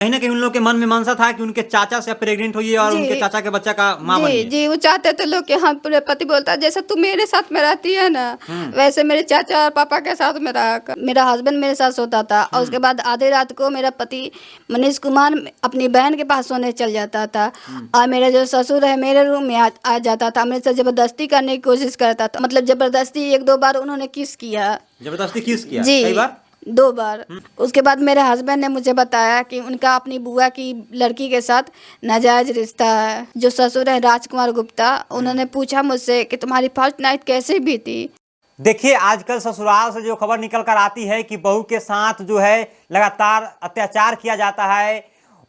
कहीं ना कहीं उन लोग के मन में मनसा था कि उनके चाचा से प्रेग्नेंट हुई और उनके जी चाचा के बच्चा का माँ जी बनिए। जी, वो चाहते थे लोग कि हाँ पूरे पति बोलता जैसे तू मेरे साथ में रहती है ना, हम्म वैसे मेरे चाचा और पापा के साथ में रहा कर। मेरा हस्बैंड मेरे साथ सोता था और उसके बाद आधे रात को मेरा पति मनीष कुमार अपनी बहन के पास सोने चल जाता था हम्म। और मेरा जो ससुर है मेरे रूम में आ जाता था, मेरे से जबरदस्ती करने की कोशिश करता था। मतलब जबरदस्ती एक दो बार उन्होंने किस किया। जबरदस्ती किस किया कई जी, बार? 2 बार। उसके बाद मेरे हस्बैंड ने मुझे बताया कि उनका अपनी बुआ की लड़की के साथ नाजायज रिश्ता है। जो ससुर है राजकुमार गुप्ता, उन्होंने पूछा मुझसे कि तुम्हारी फर्स्ट नाइट कैसे बीती। देखिए आजकल ससुराल से जो खबर निकल कर आती है कि बहू के साथ जो है लगातार अत्याचार किया जाता है,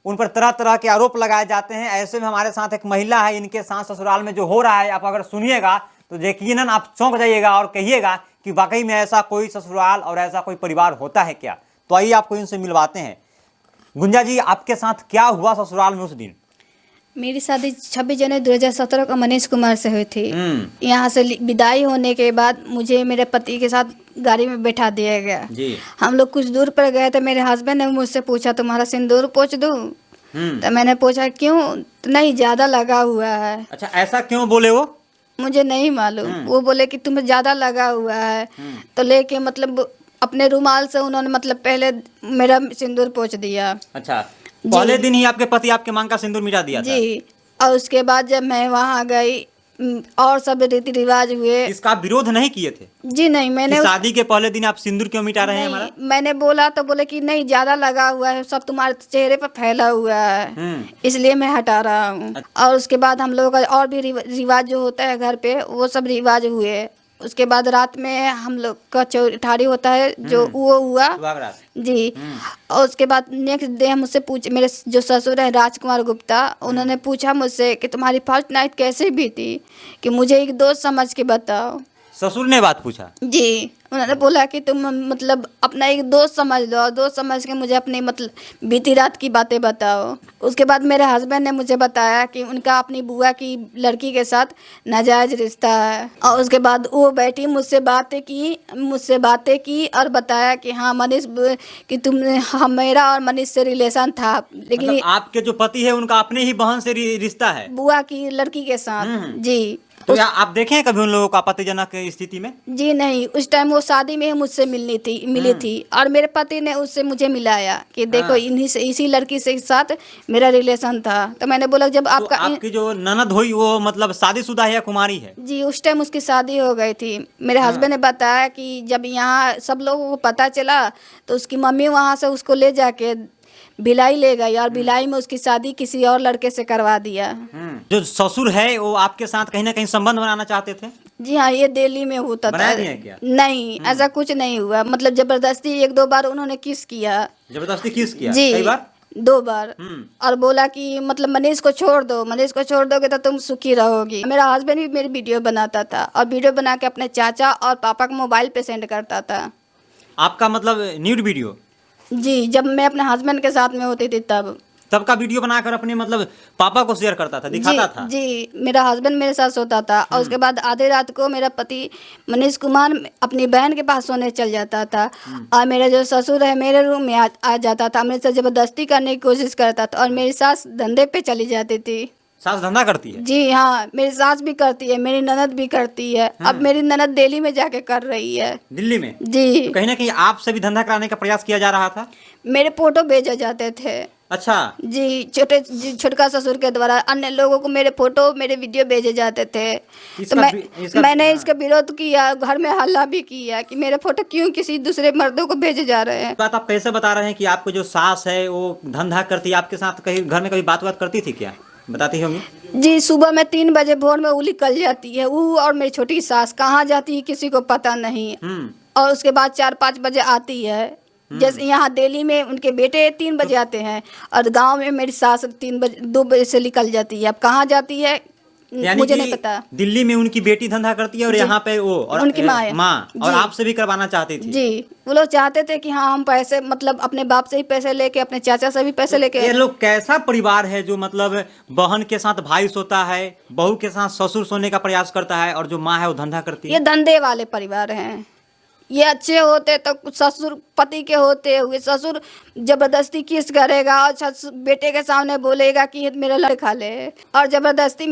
उन पर तरह तरह के आरोप लगाए जाते हैं। ऐसे में हमारे साथ एक महिला है, इनके साथ ससुराल में जो हो रहा है आप अगर सुनिएगा तो यकीनन आप चौंक जाइएगा और कहिएगा कि वाकई में ऐसा कोई ससुराल और ऐसा कोई परिवार होता है क्या। तो आइए आपको इनसे मिलवाते हैं। गुंजा जी, आपके साथ क्या हुआ ससुराल में उस दिन? मेरी शादी 26 जनवरी 2017 को मनीष कुमार से हुई थी। हम्म। यहाँ से विदाई होने के बाद मुझे मेरे पति के साथ गाड़ी में बैठा दिया गया। जी। हम लोग कुछ दूर पर गए तो मेरे हस्बैंड ने मुझसे पूछा तुम्हारा सिंदूर पोंछ दूँ? तो मैंने पूछा क्यों? तो नहीं, ज़्यादा लगा हुआ है। अच्छा, ऐसा क्यों बोले वो? मुझे नहीं मालूम। वो बोले कि तुम्हें ज़्यादा लगा हुआ है। तो लेके मतलब अपने रुमाल से उन्होंने मतलब पहले मेरा सिंदूर पोंछ दिया। अच्छा, पहले दिन ही आपके पति आपके मांग का सिंदूर मिटा दिया था? जी, और उसके बाद जब मैं वहाँ गई और सब रीति रिवाज हुए। इसका आप विरोध नहीं किए थे जी नहीं, कि मैंने शादी के पहले दिन आप सिंदूर क्यों मिटा रहे हैं हमारा? नहीं, मैंने बोला तो बोले कि नहीं ज़्यादा लगा हुआ है, सब तुम्हारे चेहरे पर फैला हुआ है, इसलिए मैं हटा रहा हूँ। और उसके बाद हम लोगों का और भी रिवाज जो होता है घर पे, वो सब रिवाज हुए। उसके बाद रात में हम लोग का चौठारी होता है जो वो हुआ। सुहागरात। जी, और उसके बाद नेक्स्ट डे हम मुझसे पूछ मेरे जो ससुर है राजकुमार गुप्ता, उन्होंने पूछा मुझसे कि तुम्हारी फर्स्ट नाइट कैसे बीती, कि मुझे एक दोस्त समझ के बताओ। ससुर ने बात पूछा? जी, उन्होंने बोला कि तुम मतलब अपना एक दोस्त समझ लो और दोस्त समझ के मुझे अपनी मतलब बीती रात की बातें बताओ। उसके बाद मेरे हस्बैंड ने मुझे बताया कि उनका अपनी बुआ की लड़की के साथ नाजायज रिश्ता है। और उसके बाद वो बैठी मुझसे बातें की और बताया कि हाँ मनीष कि तुमने मेरा और मनीष से रिलेशन था, लेकिन मतलब आपके जो पति है उनका अपने ही बहन से रिश्ता है? बुआ की लड़की के साथ। जी। तो क्या आप देखे हैं कभी उन लोगों को आपत्तिजनक स्थिति में? जी नहीं, उस टाइम वो शादी में ही मुझसे मिली थी और मेरे पति ने उससे मुझे मिलाया कि देखो इन्हीं से इसी लड़की से साथ मेरा रिलेशन था। तो मैंने बोला जब तो आपका आपकी जो ननद हुई वो मतलब शादीशुदा है या कुमारी है? जी, उस टाइम उसकी शादी हो गई थी। मेरे हस्बैंड ने बताया कि जब यहाँ सब लोगों को पता चला तो उसकी मम्मी वहाँ से उसको ले जाके भिलाई ले गई और भिलाई में उसकी शादी किसी और लड़के से करवा दिया। जो ससुर है वो आपके साथ कहीं ना कहीं संबंध बनाना चाहते थे? जी हाँ, ये दिल्ली में होता था। बनाया दिए क्या? नहीं, ऐसा कुछ नहीं हुआ। मतलब जबरदस्ती एक दो बार उन्होंने किस किया। जबरदस्ती किस किया जी, कई बार? 2 बार। और बोला कि मतलब मनीष को छोड़ दो, मनीष को छोड़ दोगे तो तुम सुखी रहोगी। मेरा हस्बैंड भी मेरी वीडियो बनाता था और वीडियो बना के अपने चाचा और पापा के मोबाइल पे सेंड करता था। आपका मतलब न्यूड वीडियो? जी, जब मैं अपने हस्बैंड के साथ में होती थी तब का वीडियो बनाकर अपने मतलब पापा को शेयर करता था, दिखाता था? जी, मेरा हस्बैंड मेरे साथ सोता था और उसके बाद आधे रात को मेरा पति मनीष कुमार अपनी बहन के पास सोने चल जाता था और मेरा जो ससुर है मेरे रूम में आ जाता था, मेरे से जबरदस्ती करने की कोशिश करता था और मेरी सास धंधे पे चली जाती थी। सास धंधा करती है? जी हाँ, मेरी सास भी करती है, मेरी ननद भी करती है। अब मेरी ननद दिल्ली में जाके कर रही है। दिल्ली में? जी, तो कहीं ना कहीं आपसे भी धंधा कराने का प्रयास किया जा रहा था? मेरे फोटो भेजे जाते थे। अच्छा। जी, छोटका ससुर के द्वारा अन्य लोगों को मेरे फोटो मेरे वीडियो भेजे जाते थे। तो मैंने इसका विरोध किया, घर में हल्ला भी किया कि मेरे फोटो क्यों किसी दूसरे मर्दों को भेजे जा रहे हैं। बात आप कैसे बता रहे हैं कि आपको जो सास है वो धंधा करती है, आपके साथ कहीं घर में कभी बात करती थी क्या? बताती होंगी। जी, सुबह में 3 बजे भोर में वो निकल जाती है, वो और मेरी छोटी सास कहाँ जाती है किसी को पता नहीं। और उसके बाद 4-5 बजे आती है। जैसे यहाँ दिल्ली में उनके बेटे 3 बजे आते हैं और गांव में मेरी सास 2 बजे से निकल जाती है। अब कहाँ जाती है मुझे नहीं पता। दिल्ली में उनकी बेटी धंधा करती है और यहाँ पे वो और उनकी माँ और आपसे भी करवाना चाहती थी? जी, वो लोग चाहते थे कि हाँ हम पैसे मतलब अपने बाप से ही पैसे लेके अपने चाचा से भी पैसे लेके। ये लोग कैसा परिवार है जो मतलब बहन के साथ भाई सोता है, बहू के साथ ससुर सोने का प्रयास करता है और जो माँ है वो धंधा करती है? ये धंधे वाले परिवार हैं, ये अच्छे होते तो ससुर पति के होते हुए ससुर जबरदस्ती किस करेगा और बेटे के सामने बोलेगा कि मेरा लड़का ले, और जबरदस्ती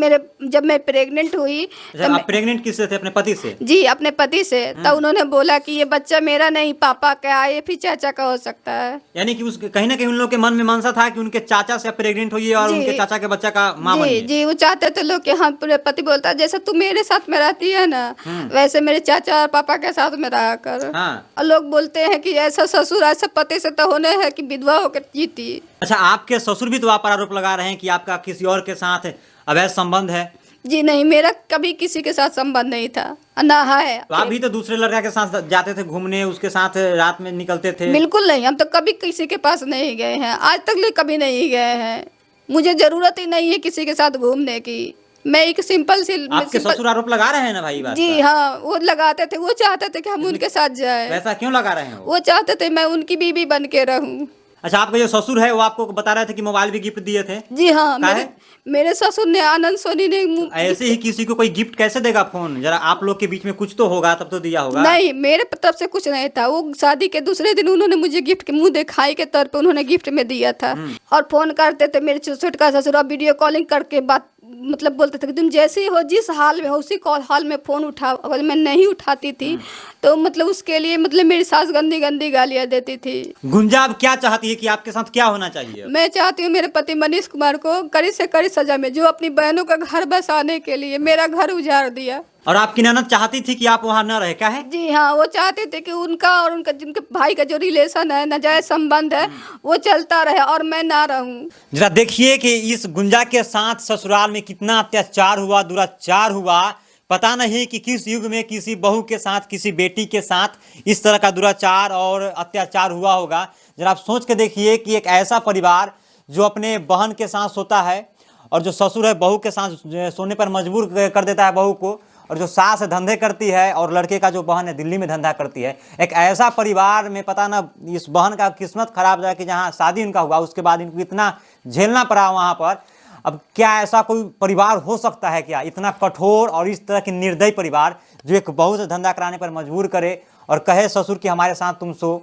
जब मैं प्रेग्नेंट हुई अच्छा, आप प्रेग्नेंट किससे थे? अपने पति से? जी अपने पति से। तब उन्होंने बोला कि ये बच्चा मेरा नहीं पापा का, ये फिर चाचा का हो सकता है। यानी कि उसके कहीं ना कहीं उन लोगों के मन में मनसा था कि उनके चाचा से प्रेग्नेंट हुई और जी। उनके चाचा के बच्चा का मां जी बनिए। जी वो चाहते थे लोग कि हाँ पूरे पति बोलता जैसे तू मेरे साथ में रहती है ना वैसे मेरे चाचा और पापा के साथ में रहा कर। हाँ। और लोग बोलते हैं कि ऐसा ससुर ऐसा पति से तो होने है कि विधवा होकर जीती। अच्छा, आपके ससुर भी तो आप पर आरोप लगा रहे हैं कि आपका किसी और के साथ अवैध संबंध है। जी नहीं, मेरा कभी किसी के साथ संबंध नहीं था ना है। तो आप भी तो दूसरे लड़का के साथ जाते थे घूमने, उसके साथ रात में निकलते थे। बिल्कुल नहीं, हम तो कभी किसी के पास नहीं गए हैं, आज तक ले कभी नहीं गए हैं। मुझे जरूरत ही नहीं है किसी के साथ घूमने की। मैं एक सिंपल सी आपके ससुर आरोप लगा रहे हैं ना भाई बात जी का? हाँ, वो लगाते थे, वो चाहते थे कि हम उनके साथ जाए। वैसा क्यों लगा रहे हैं वो चाहते थे मैं उनकी बीवी बन के रहूं। अच्छा, आपका जो ससुर है वो आपको बता रहे थे कि मोबाइल भी गिफ्ट दिए थे? जी हाँ, काहे? मेरे ससुर ने, आनंद सोनी ने ऐसे ही किसी को कोई गिफ्ट कैसे देगा फोन? जरा आप लोग के बीच में कुछ तो होगा, तब तो दिया होगा। नहीं, मेरे तरफ से कुछ नहीं था। वो शादी के दूसरे दिन उन्होंने मुझे गिफ्ट के मुंह दिखाई के तौर पे उन्होंने गिफ्ट में दिया था। और फोन करते थे मेरे छोटका ससुर, और वीडियो कॉलिंग करके बात मतलब बोलते थे कि तुम जैसे ही हो जिस हाल में हो उसी हाल में फोन उठा। अगर मैं नहीं उठाती थी तो मतलब उसके लिए मतलब मेरी सास गंदी गंदी गालियां देती थी। गुंजा अब क्या चाहती है कि आपके साथ क्या होना चाहिए? मैं चाहती हूँ मेरे पति मनीष कुमार को कड़ी से कड़ी सजा में, जो अपनी बहनों का घर बसाने के लिए मेरा घर उजाड़ दिया। और आपकी ननद चाहती थी कि आप वहाँ न रहे, क्या है? जी हाँ, वो चाहते थे कि उनका और उनका जिनके भाई का जो रिलेशन है, नाजायज संबंध है, वो चलता रहे और मैं ना रहूं। जरा देखिए कि इस गुंजा के साथ ससुराल में कितना अत्याचार हुआ, दुराचार हुआ। पता नहीं कि किस युग में किसी बहू के साथ, किसी बेटी के साथ इस तरह का दुराचार और अत्याचार हुआ होगा। जरा आप सोच के देखिए कि एक ऐसा परिवार जो अपने बहन के साथ सोता है, और जो ससुर है बहू के साथ सोने पर मजबूर कर देता है बहू को, और जो सास धंधे करती है और लड़के का जो बहन है दिल्ली में धंधा करती है। एक ऐसा परिवार में पता ना इस बहन का किस्मत खराब जाए कि जहाँ शादी इनका हुआ उसके बाद इनको इतना झेलना पड़ा वहाँ पर। अब क्या ऐसा कोई परिवार हो सकता है क्या, इतना कठोर और इस तरह की निर्दयी परिवार जो एक बहू से धंधा कराने पर मजबूर करे और कहे ससुर कि हमारे साथ तुम सो।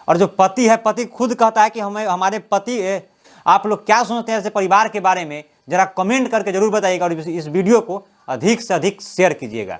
और जो पति है, पति खुद कहता है कि हमें हमारे पति है। आप लोग क्या सोचते हैं ऐसे परिवार के बारे में? जरा कमेंट करके जरूर बताइएगा और इस वीडियो को अधिक से अधिक शेयर कीजिएगा।